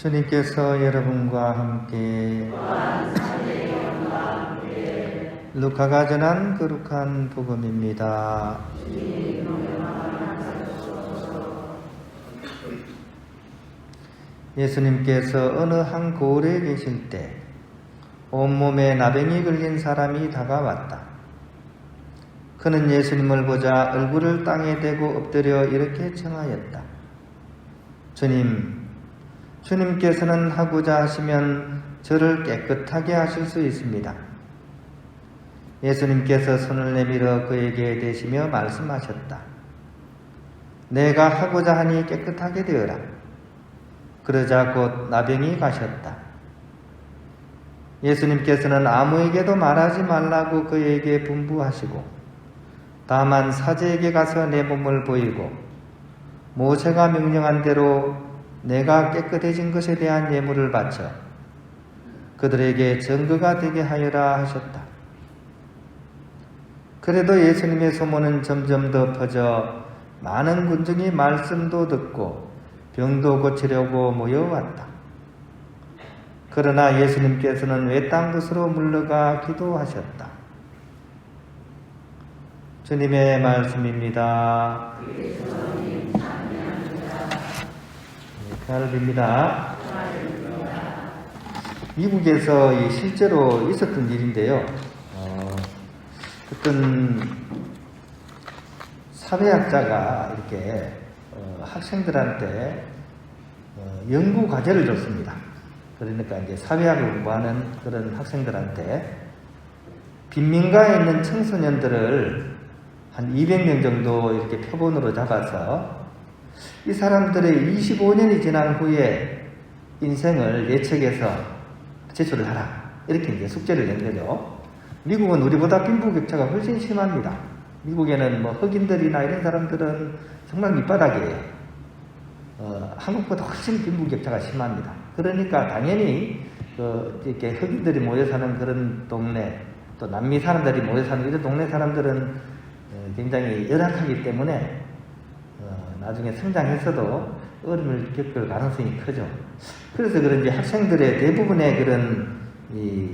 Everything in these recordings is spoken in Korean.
주님께서 여러분과 함께 루카가 전한 거룩한 복음입니다. 예수님께서 어느 한 고을에 계실 때 온몸에 나병이 걸린 사람이 다가왔다. 그는 예수님을 보자 얼굴을 땅에 대고 엎드려 이렇게 청하였다. 주님께서는 하고자 하시면 저를 깨끗하게 하실 수 있습니다. 예수님께서 손을 내밀어 그에게 대시며 말씀하셨다. 내가 하고자 하니 깨끗하게 되어라. 그러자 곧 나병이 가셨다. 예수님께서는 아무에게도 말하지 말라고 그에게 분부하시고 다만 사제에게 가서 내 몸을 보이고 모세가 명령한 대로 내가 깨끗해진 것에 대한 예물을 바쳐 그들에게 증거가 되게 하여라 하셨다. 그래도 예수님의 소문은 점점 더 퍼져 많은 군중이 말씀도 듣고 병도 고치려고 모여왔다. 그러나 예수님께서는 외딴 곳으로 물러가 기도하셨다. 주님의 말씀입니다. 평안을 빕니다. 미국에서 실제로 있었던 일인데요. 어떤 사회학자가 이렇게 학생들한테 연구 과제를 줬습니다. 그러니까 이제 사회학을 공부하는 그런 학생들한테 빈민가에 있는 청소년들을 한 200명 정도 이렇게 표본으로 잡아서 이 사람들의 25년이 지난 후에 인생을 예측해서 제출을 하라. 이렇게 이제 숙제를 낸 거죠. 미국은 우리보다 빈부격차가 훨씬 심합니다. 미국에는 흑인들이나 이런 사람들은 정말 밑바닥이에요. 한국보다 훨씬 빈부격차가 심합니다. 그러니까 당연히 이렇게 흑인들이 모여 사는 그런 동네, 또 남미 사람들이 모여 사는 이런 동네 사람들은 굉장히 열악하기 때문에 나중에 성장해서도 어려움을 겪을 가능성이 크죠. 그래서 그런지 학생들의 대부분의 그런 이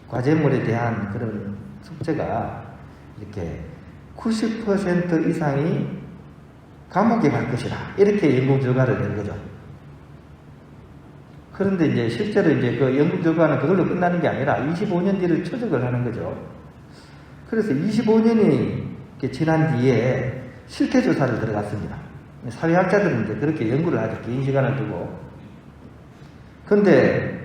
과제물에 대한 그런 숙제가 이렇게 90% 이상이 감옥에 갈 것이다. 이렇게 연구 결과를 낸 거죠. 그런데 이제 실제로 이제 그 연구 결과는 그걸로 끝나는 게 아니라 25년 뒤를 추적을 하는 거죠. 그래서 25년이 지난 뒤에 실태 조사를 들어갔습니다. 사회학자들은 이제 그렇게 연구를 하죠. 긴 시간을 두고. 근데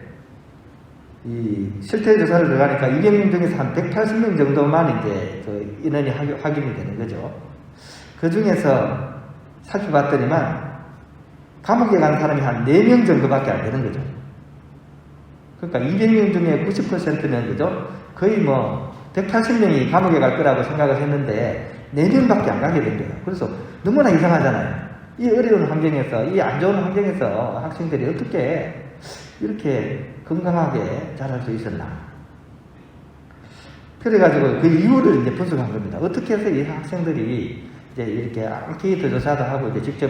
이 실태 조사를 들어가니까 200명 중에서 한 180명 정도만 이제 그 인원이 확인이 되는 거죠. 그 중에서 살펴봤더니만 감옥에 간 사람이 한 4명 정도밖에 안 되는 거죠. 그러니까 200명 중에 90%면 그죠? 거의 180명이 감옥에 갈 거라고 생각을 했는데 4명밖에 안 가게 된 거예요. 그래서 너무나 이상하잖아요. 이 어려운 환경에서, 이 안 좋은 환경에서 학생들이 어떻게 이렇게 건강하게 자랄 수 있었나. 그래가지고 그 이유를 이제 분석한 겁니다. 어떻게 해서 이 학생들이 이제 이렇게 앙케이트 조사도 하고 이제 직접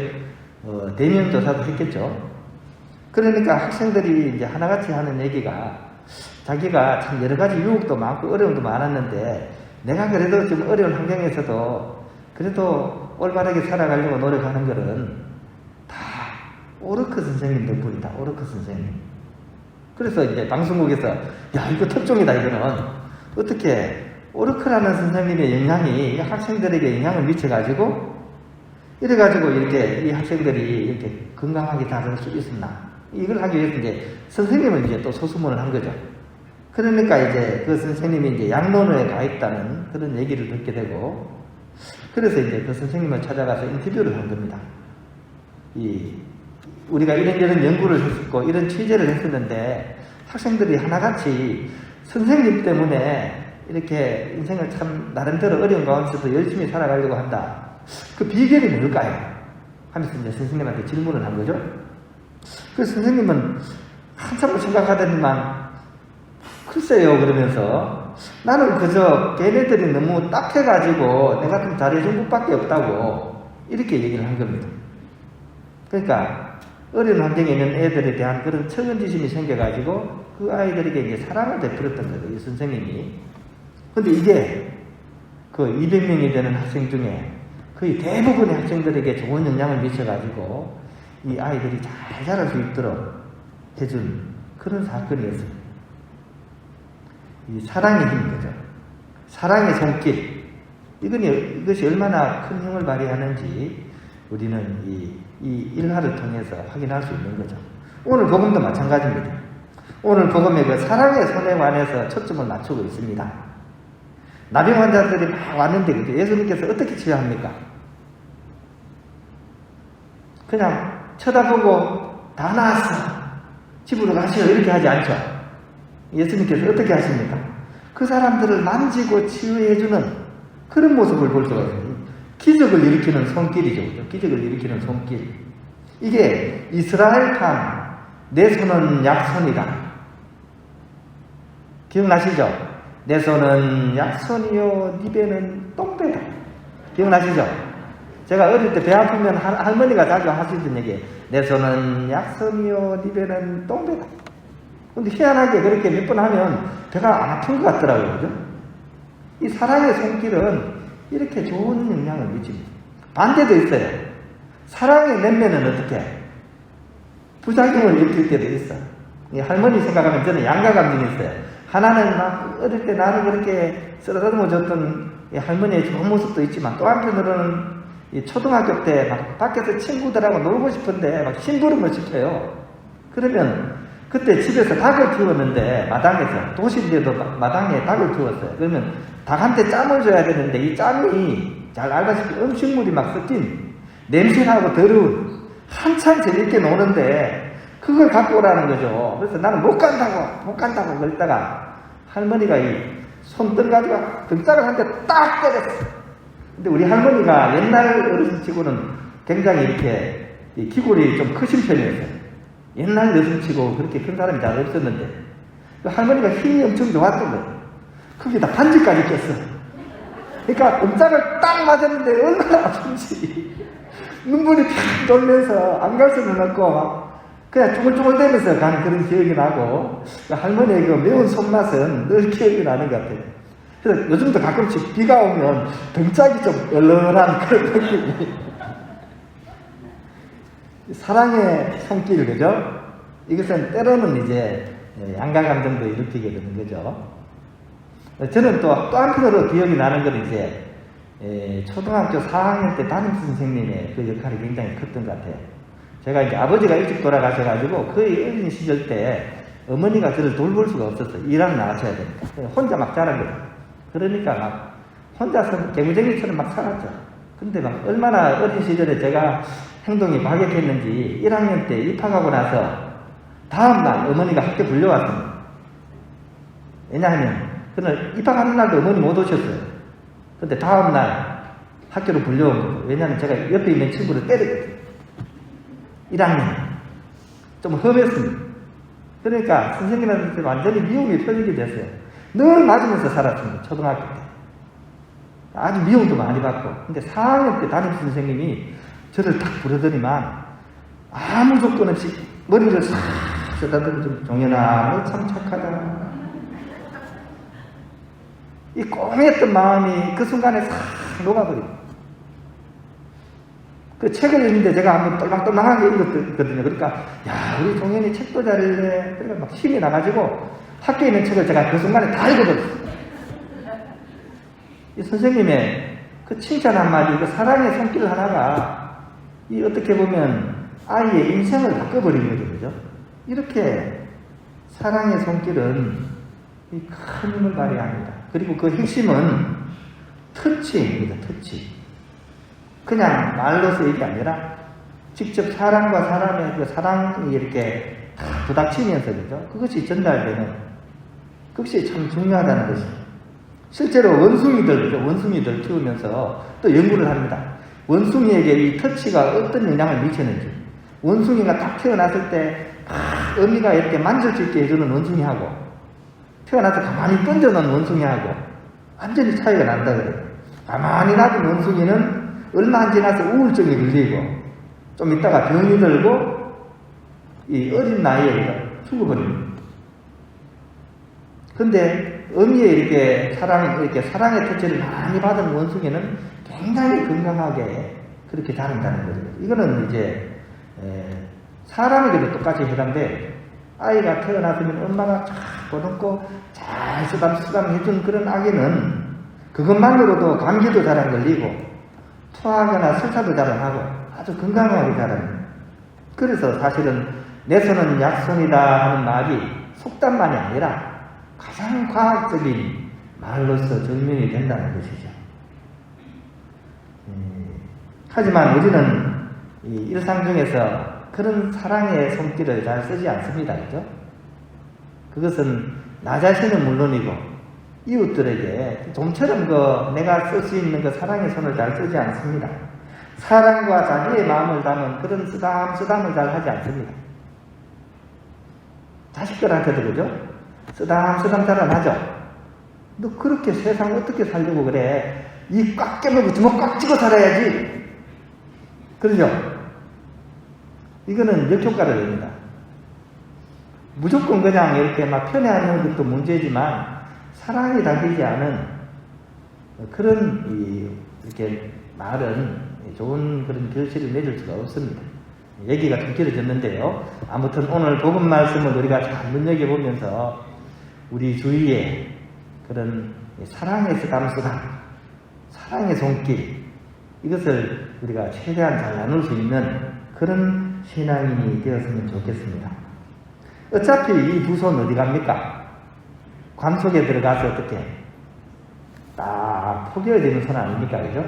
대면 조사도 했겠죠. 그러니까 학생들이 이제 하나같이 하는 얘기가 자기가 참 여러 가지 유혹도 많고 어려움도 많았는데 내가 그래도 좀 어려운 환경에서도 그래도 올바르게 살아가려고 노력하는 것은 다 오르크 선생님 덕분이다. 오르크 선생님. 그래서 이제 방송국에서 야 이거 특종이다 이거는 어떻게 오르크라는 선생님의 영향이 학생들에게 영향을 미쳐가지고 이래가지고 이렇게 이 학생들이 이렇게 건강하게 자랄 수 있었나. 이걸 하기 위해서 이제 선생님을 이제 또 소수문을 한 거죠. 그러니까 이제 그 선생님이 이제 양론에 가 있다는 그런 얘기를 듣게 되고 그래서 이제 그 선생님을 찾아가서 인터뷰를 한 겁니다. 우리가 이런 연구를 했었고 이런 취재를 했었는데 학생들이 하나같이 선생님 때문에 이렇게 인생을 참 나름대로 어려운 가운데서도 열심히 살아가려고 한다. 그 비결이 뭘까요? 하면서 이제 선생님한테 질문을 한 거죠. 그 선생님은 한참을 생각하더니만 글쎄요 그러면서 나는 그저 걔네들이 너무 딱해가지고 내가 좀 잘해준 것밖에 없다고 이렇게 얘기를 한 겁니다. 그러니까 어려운 환경에 있는 애들에 대한 그런 측은지심이 생겨가지고 그 아이들에게 이제 사랑을 베풀었던 거죠, 이 선생님이. 근데 이게 그 200명이 되는 학생 중에 거의 대부분의 학생들에게 좋은 영향을 미쳐가지고 이 아이들이 잘 자랄 수 있도록 해준 그런 사건이었습니다. 이 사랑의 힘인 거죠. 사랑의 손길. 이것이 얼마나 큰 힘을 발휘하는지 우리는 이 일화를 통해서 확인할 수 있는 거죠. 오늘 복음도 마찬가지입니다. 오늘 복음의 그 사랑의 손에 관해서 초점을 맞추고 있습니다. 나병 환자들이 막 왔는데 예수님께서 어떻게 치료합니까? 그냥 쳐다보고 다 나았어, 집으로 가시오, 이렇게 하지 않죠. 예수님께서 어떻게 하십니까? 그 사람들을 만지고 치유해주는 그런 모습을 볼 수가 있어요. 기적을 일으키는 손길이죠. 그죠? 기적을 일으키는 손길. 이게 이스라엘판 내 손은 약손이다. 기억나시죠? 내 손은 약손이요, 네 배는 똥배다. 기억나시죠? 제가 어릴 때 배 아프면 할머니가 자주 하시던 얘기, 내 손은 약손이요, 네 배는 똥배다. 근데 희한하게 그렇게 몇 번 하면 배가 안 아픈 것 같더라고요. 그죠? 이 사랑의 손길은 이렇게 좋은 영향을 미칩니다. 반대도 있어요. 사랑의 맴매는 어떻게? 부작용을 일으킬 때도 있어. 이 할머니 생각하면 저는 양가 감정이 있어요. 하나는 막 어릴 때 나를 그렇게 쓰다듬어 줬던 이 할머니의 좋은 모습도 있지만, 또 한편으로는 이 초등학교 때 막 밖에서 친구들하고 놀고 싶은데 막 심부름을 시켜요. 그러면 그때 집에서 닭을 키웠는데, 마당에서, 도시인데도 마당에 닭을 키웠어요. 그러면 닭한테 짬을 줘야 되는데, 이 짬이 잘 알다시피 음식물이 막 섞인 냄새나고 더러운, 한참 재밌게 노는데 그걸 갖고 오라는 거죠. 그래서 나는 못 간다고 그랬다가 할머니가 이 손등 가지고 등짝을 한 대 딱 때렸어. 근데 우리 할머니가 옛날 어르신치고는 굉장히 이렇게 이 기골이 좀 크신 편이었어요. 옛날 여성치고 그렇게 큰 사람이 잘 없었는데, 할머니가 힘이 엄청 좋았던 거예요. 거기다 반지까지 꼈어. 그러니까 음짝을 딱 맞았는데 얼마나 아픈지 눈물이 팍 돌면서 안 갈 수는 없고 그냥 쭈글쭈글대면서 가는 그런 기억이 나고, 할머니의 그 매운 손맛은 늘 기억이 나는 것 같아요. 그래서 요즘도 가끔씩 비가 오면 등짝이 좀 얼얼한 그런 느낌이. 사랑의 손길, 그죠? 이것은 때로는 이제 양가 감정도 일으키게 되는 거죠. 저는 또 한편으로 기억이 나는 건 이제 초등학교 4학년 때 담임선생님의 그 역할이 굉장히 컸던 것 같아요. 제가 이제 아버지가 일찍 돌아가셔가지고 거의 어린 시절 때 어머니가 저를 돌볼 수가 없었어요. 일하러 나가셔야 되니까. 혼자 막 자란 거예요. 그러니까 막 혼자서 개구쟁이처럼 막 살았죠. 근데 막 얼마나 어린 시절에 제가 행동이 과격했는지 1학년 때 입학하고 나서 다음날 어머니가 학교 불려왔습니다. 왜냐하면 그날 입학하는 날도 어머니 못 오셨어요. 근데 다음날 학교로 불려온 거예요. 왜냐하면 제가 옆에 있는 친구를 때렸거든요. 1학년. 좀 험했습니다. 그러니까 선생님한테 완전히 미움이 표적이 됐어요. 늘 맞으면서 살았습니다. 초등학교 때. 아주 미움도 많이 받고. 근데 4학년 때 담임 선생님이 저를 딱 부르더니만 아무 조건 없이 머리를 싹 쓰다듬어, 종현아, 너 참 착하다. 이 꽁했던 마음이 그 순간에 싹 녹아버립니다. 그 책을 읽는데 제가 한번 똘망똘망하게 읽었거든요. 그러니까, 야, 우리 종현이 책도 잘 읽네. 그러니까 막 힘이 나가지고 학교에 있는 책을 제가 그 순간에 다 읽어버렸어요. 이 선생님의 그 칭찬 한마디, 그 사랑의 손길 하나가 이 어떻게 보면 아이의 인생을 바꿔버린 거죠. 그죠? 이렇게 사랑의 손길은 이 큰 힘을 발휘합니다. 그리고 그 핵심은 터치입니다. 터치. 그냥 말로서 얘기 아니라 직접 사람과 사람의 그 사랑이 이렇게 다 부닥치면서, 그죠? 그것이 전달되는, 그것이 참 중요하다는 것입니다. 실제로 원숭이들 키우면서 또 연구를 합니다. 원숭이에게 이 터치가 어떤 영향을 미치는지. 원숭이가 딱 태어났을 때 어미가 이렇게 만질 수 있게 해주는 원숭이하고 태어나서 가만히 던져놓은 원숭이하고 완전히 차이가 난다 그래요. 가만히 놔둔 원숭이는 얼마 안 지나서 우울증이 걸리고 좀 있다가 병이 들고 이 어린 나이에 죽어버립니다. 근데 어미의 이렇게 사랑의 터치를 많이 받은 원숭이는 굉장히 건강하게 그렇게 자란다는 거죠. 이거는 이제 사람에게도 똑같이 해당돼. 아이가 태어났으면 엄마가 잘 보듬고 잘 쓰담쓰담 해준 그런 아기는 그것만으로도 감기도 잘 안 걸리고 토하거나 설사도 잘 안 하고 아주 건강하게 자랍니다. 그래서 사실은 내 손은 약손이다 하는 말이 속담만이 아니라 가장 과학적인 말로서 증명이 된다는 것이죠. 하지만 우리는 이 일상 중에서 그런 사랑의 손길을 잘 쓰지 않습니다. 그죠? 그것은 나 자신은 물론이고 이웃들에게 좀처럼 내가 쓸 수 있는 사랑의 손을 잘 쓰지 않습니다. 사랑과 자기의 마음을 담은 그런 쓰담쓰담을 잘 하지 않습니다. 자식들한테도 그죠? 쓰담쓰담 잘 안 하죠? 너 그렇게 세상 어떻게 살려고 그래? 이 꽉 깨물고 주먹 꽉 쥐고 살아야지. 그러죠? 이거는 역효과를 냅니다. 무조건 그냥 이렇게 막 편애하는 것도 문제지만 사랑이 담기지 않은 그런 이렇게 말은 좋은 그런 결실을 맺을 수가 없습니다. 얘기가 좀 길어졌는데요. 아무튼 오늘 복음 말씀을 우리가 잘 눈여겨보면서 우리 주위에 그런 사랑의 쓰담쓰담, 사랑의 손길, 이것을 우리가 최대한 잘 나눌 수 있는 그런 신앙인이 되었으면 좋겠습니다. 어차피 이 두 손 어디 갑니까? 관 속에 들어가서 어떻게 딱 포개어지는 손 아닙니까? 그죠?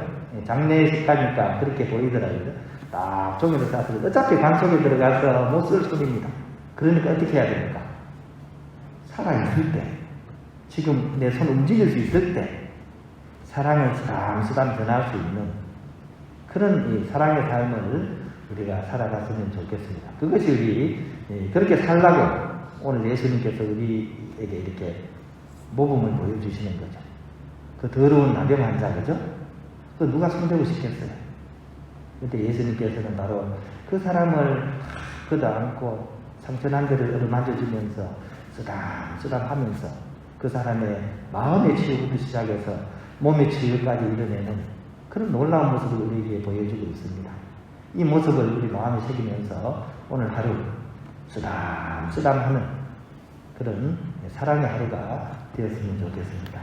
장례식 가니까 그렇게 보이더라고요. 딱 종이로 싸서 어차피 관 속에 들어가서 못 쓸 손입니다. 그러니까 어떻게 해야 됩니까? 살아있을 때, 지금 내 손 움직일 수 있을 때 사랑을 쓰담쓰담 전할 수 있는 그런 이 사랑의 삶을 우리가 살아갔으면 좋겠습니다. 그것이 그렇게 살라고 오늘 예수님께서 우리에게 이렇게 모범을 보여주시는 거죠. 그 더러운 나병 환자, 그죠? 그 누가 손대고 싶겠어요? 그때 예수님께서는 바로 그 사람을 걷어안고 상처난 데를 어루만져주면서 쓰담쓰담 하면서 그 사람의 마음의 치유부터 시작해서 몸의 치유까지 이뤄내는 그런 놀라운 모습을 우리에게 보여주고 있습니다. 이 모습을 우리 마음에 새기면서 오늘 하루 쓰담쓰담 하는 그런 사랑의 하루가 되었으면 좋겠습니다.